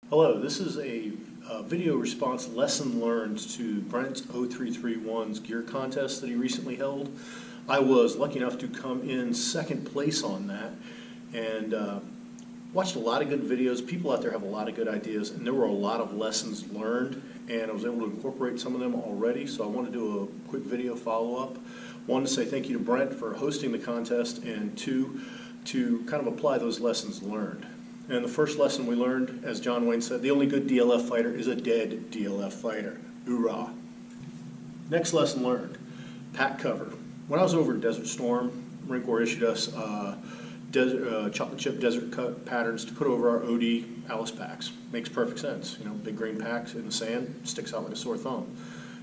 Hello, this is a video response lesson learned to Brent's 0331's gear contest that he recently held. I was lucky enough to come in second place on that and watched a lot of good videos. People out there have a lot of good ideas, and there were a lot of lessons learned, and I was able to incorporate some of them already, so I want to do a quick video follow-up. One, to say thank you to Brent for hosting the contest, and two, to kind of apply those lessons learned. And the first lesson we learned, as John Wayne said, the only good DLF fighter is a dead DLF fighter. Hoorah. Next lesson learned, pack cover. When I was over at Desert Storm, Marine Corps issued us chocolate chip desert cut patterns to put over our OD Alice packs. Makes perfect sense. You know, big green packs in the sand, sticks out like a sore thumb.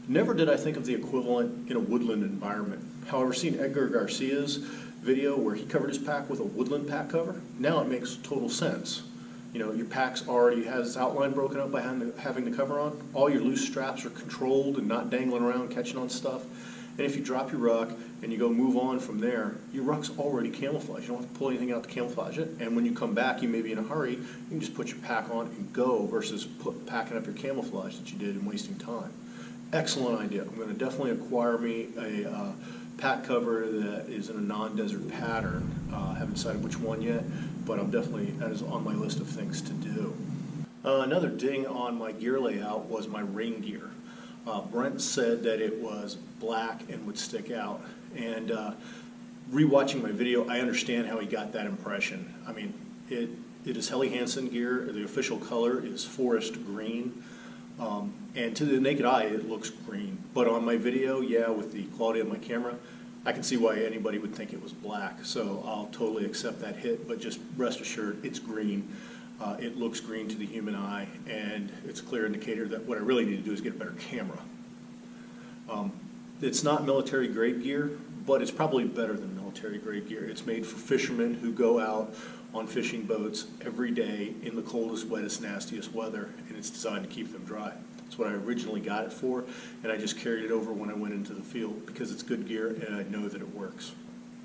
Never did I think of the equivalent in a woodland environment. However, seeing Edgar Garcia's video where he covered his pack with a woodland pack cover, now it makes total sense. You know, your pack's already has its outline broken up by having the cover on. All your loose straps are controlled and not dangling around catching on stuff. And if you drop your ruck and you go move on from there, your ruck's already camouflaged. You don't have to pull anything out to camouflage it. And when you come back, you may be in a hurry, you can just put your pack on and go versus packing up your camouflage that you did and wasting time. Excellent idea. I'm going to definitely acquire me a pack cover that is in a non-desert pattern. I haven't decided which one yet, but that is on my list of things to do. Another ding on my gear layout was my rain gear. Brent said that it was black and would stick out, and rewatching my video, I understand how he got that impression. I mean, it is Helly Hansen gear. The official color is forest green. And to the naked eye, it looks green. But on my video, yeah, with the quality of my camera, I can see why anybody would think it was black. So I'll totally accept that hit, but just rest assured, it's green. It looks green to the human eye, and it's a clear indicator that what I really need to do is get a better camera. It's not military grade gear, but it's probably better than military grade gear. It's made for fishermen who go out on fishing boats every day in the coldest, wettest, nastiest weather, and it's designed to keep them dry. That's what I originally got it for, and I just carried it over when I went into the field because it's good gear and I know that it works.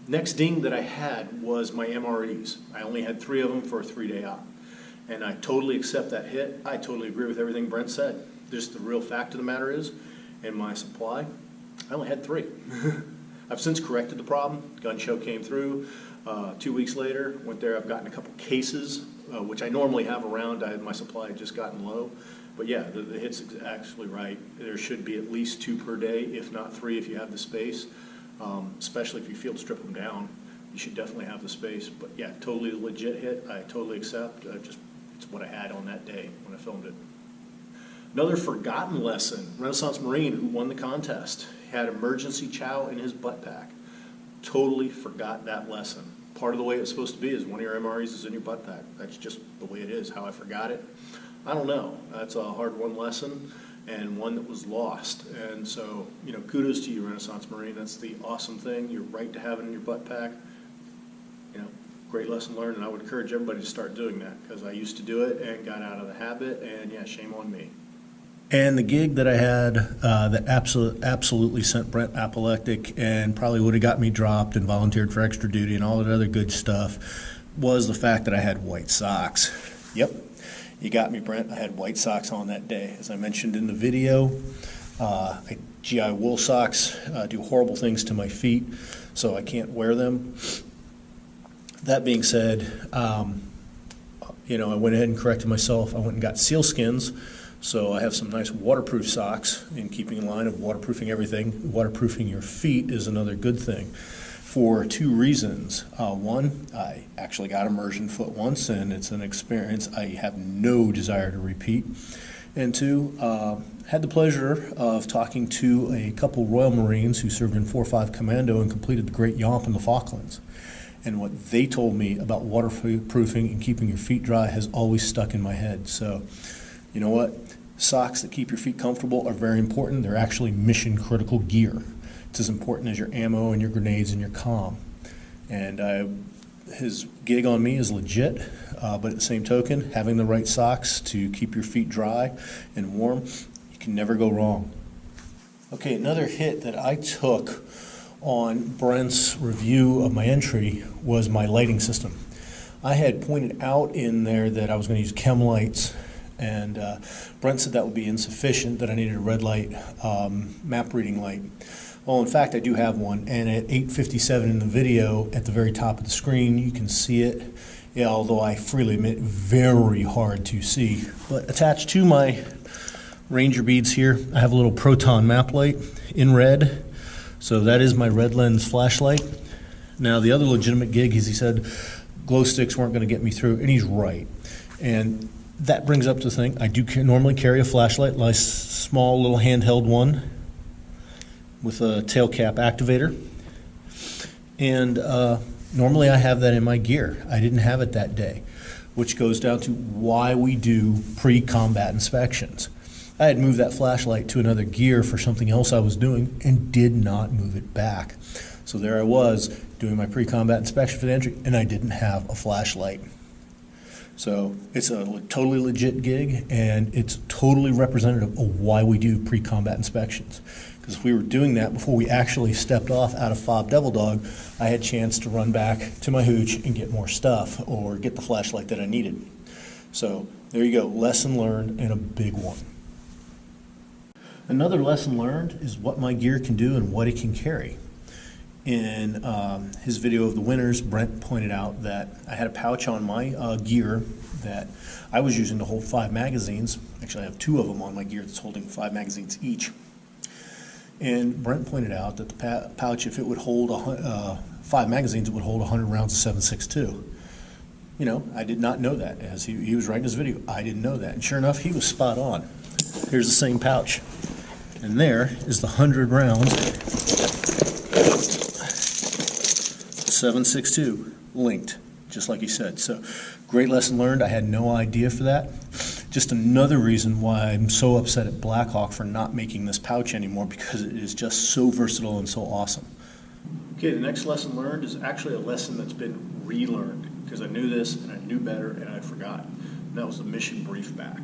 Next ding that I had was my MREs. I only had 3 of them for a 3-day op, and I totally accept that hit. I totally agree with everything Brent said. Just the real fact of the matter is, in my supply, I only had 3. I've since corrected the problem. Gun show came through. 2 weeks later, went there. I've gotten a couple cases, which I normally have around. My supply had just gotten low. But yeah, the hit's actually right. There should be at least 2 per day, if not 3 if you have the space, especially if you field strip them down. You should definitely have the space. But yeah, totally legit hit. I totally accept. It's what I had on that day when I filmed it. Another forgotten lesson, Renaissance Marine who won the contest had emergency chow in his butt pack. Totally forgot that lesson. Part of the way it's supposed to be is one of your MREs is in your butt pack. That's just the way it is. How I forgot it, I don't know. That's a hard-won lesson and one that was lost. And so, you know, kudos to you, Renaissance Marine. That's the awesome thing. You're right to have it in your butt pack. You know, great lesson learned, and I would encourage everybody to start doing that because I used to do it and got out of the habit, and yeah, shame on me. And the gig that I had that absolutely sent Brent apoplectic and probably would have got me dropped and volunteered for extra duty and all that other good stuff was the fact that I had white socks. Yep, you got me, Brent. I had white socks on that day. As I mentioned in the video, GI wool socks do horrible things to my feet, so I can't wear them. That being said, you know, I went ahead and corrected myself. I went and got sealskins. So I have some nice waterproof socks, in keeping in line of waterproofing everything. Waterproofing your feet is another good thing for 2 reasons. One, I actually got immersion foot once, and it's an experience I have no desire to repeat. And 2, had the pleasure of talking to a couple Royal Marines who served in 4-5 Commando and completed the Great Yomp in the Falklands. And what they told me about waterproofing and keeping your feet dry has always stuck in my head. So, you know what? Socks that keep your feet comfortable are very important. They're actually mission critical gear. It's as important as your ammo and your grenades and your comm. And his gig on me is legit, but at the same token, having the right socks to keep your feet dry and warm, you can never go wrong. Okay, another hit that I took on Brent's review of my entry was my lighting system. I had pointed out in there that I was going to use chem lights And Brent said that would be insufficient, that I needed a red light map reading light. Well, in fact, I do have one, and at 8:57 in the video, at the very top of the screen, you can see it. Yeah, although I freely admit, very hard to see. But attached to my Ranger beads here, I have a little proton map light in red. So that is my red lens flashlight. Now, the other legitimate gig is he said glow sticks weren't going to get me through, and he's right. And that brings up the thing, I do normally carry a flashlight, nice small little handheld one with a tail cap activator. And normally I have that in my gear. I didn't have it that day, which goes down to why we do pre-combat inspections. I had moved that flashlight to another gear for something else I was doing and did not move it back. So there I was doing my pre-combat inspection for the entry, and I didn't have a flashlight. So it's a totally legit gig, and it's totally representative of why we do pre-combat inspections. Because if we were doing that before we actually stepped off out of Fob Devil Dog, I had a chance to run back to my hooch and get more stuff or get the flashlight that I needed. So there you go, lesson learned, and a big one. Another lesson learned is what my gear can do and what it can carry. In his video of the winners, Brent pointed out that I had a pouch on my gear that I was using to hold 5 magazines. Actually, I have 2 of them on my gear that's holding 5 magazines each. And Brent pointed out that the pouch, if it would hold 5 magazines, it would hold 100 rounds of 7.62. You know, I did not know that. As he was writing his video, I didn't know that. And sure enough, he was spot on. Here's the same pouch. And there is the 100 rounds 7.62 linked, just like he said. So great lesson learned. I had no idea for that. Just another reason why I'm so upset at Blackhawk for not making this pouch anymore, because it is just so versatile and so awesome. Okay, the next lesson learned is actually a lesson that's been relearned, because I knew this and I knew better and I'd forgotten. And that was the mission brief back.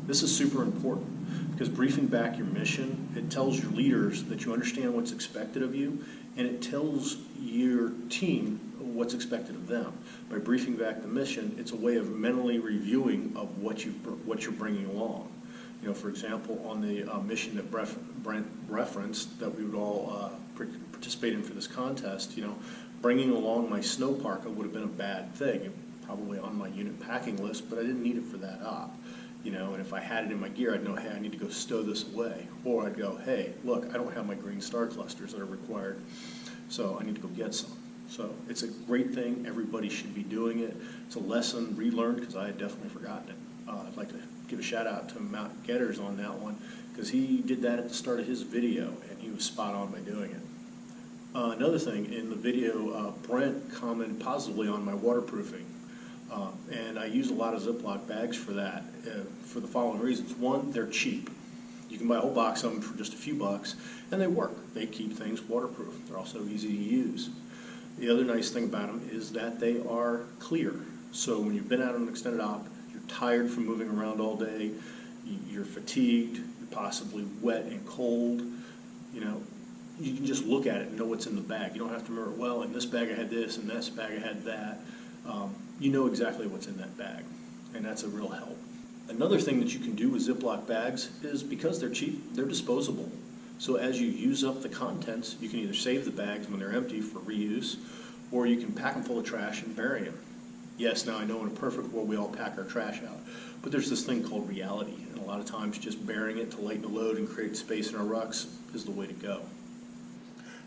This is super important, because briefing back your mission, it tells your leaders that you understand what's expected of you, and it tells your team what's expected of them. By briefing back the mission, it's a way of mentally reviewing of what you're bringing along. You know, for example, on the mission that Brent referenced that we would all participate in for this contest, you know, bringing along my snow parka would have been a bad thing, probably on my unit packing list, but I didn't need it for that op. You know, and if I had it in my gear, I'd know, hey, I need to go stow this away. Or I'd go, hey, look, I don't have my green star clusters that are required, so I need to go get some. So it's a great thing. Everybody should be doing it. It's a lesson relearned, because I had definitely forgotten it. I'd like to give a shout out to Mount Getters on that one, because he did that at the start of his video, and he was spot on by doing it. Another thing, in the video, Brent commented positively on my waterproofing. And I use a lot of Ziploc bags for that, for the following reasons. One, they're cheap. You can buy a whole box of them for just a few bucks, and they work. They keep things waterproof. They're also easy to use. The other nice thing about them is that they are clear. So when you've been out on an extended op, you're tired from moving around all day, you're fatigued, you're possibly wet and cold, you know, you can just look at it and know what's in the bag. You don't have to remember, well, in this bag I had this, in this bag I had that. You know exactly what's in that bag, and that's a real help. Another thing that you can do with Ziploc bags is, because they're cheap, they're disposable. So as you use up the contents, you can either save the bags when they're empty for reuse, or you can pack them full of trash and bury them. Yes, now I know in a perfect world we all pack our trash out, but there's this thing called reality, and a lot of times just burying it to lighten the load and create space in our rucks is the way to go.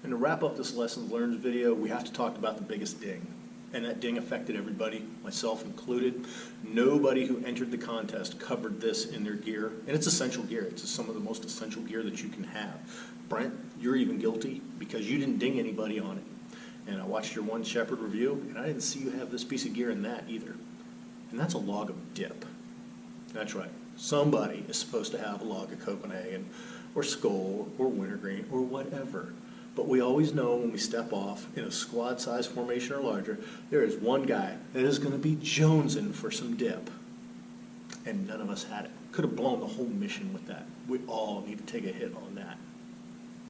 And to wrap up this lessons learned video, we have to talk about the biggest ding. And that ding affected everybody, myself included. Nobody who entered the contest covered this in their gear. And it's essential gear. It's some of the most essential gear that you can have. Brent, you're even guilty, because you didn't ding anybody on it. And I watched your One Shepherd review, and I didn't see you have this piece of gear in that either. And that's a log of dip. That's right. Somebody is supposed to have a log of Copenhagen, or Skoal, or Wintergreen, or whatever. But we always know when we step off in a squad size formation or larger, there is one guy that is going to be jonesing for some dip. And none of us had it. Could have blown the whole mission with that. We all need to take a hit on that.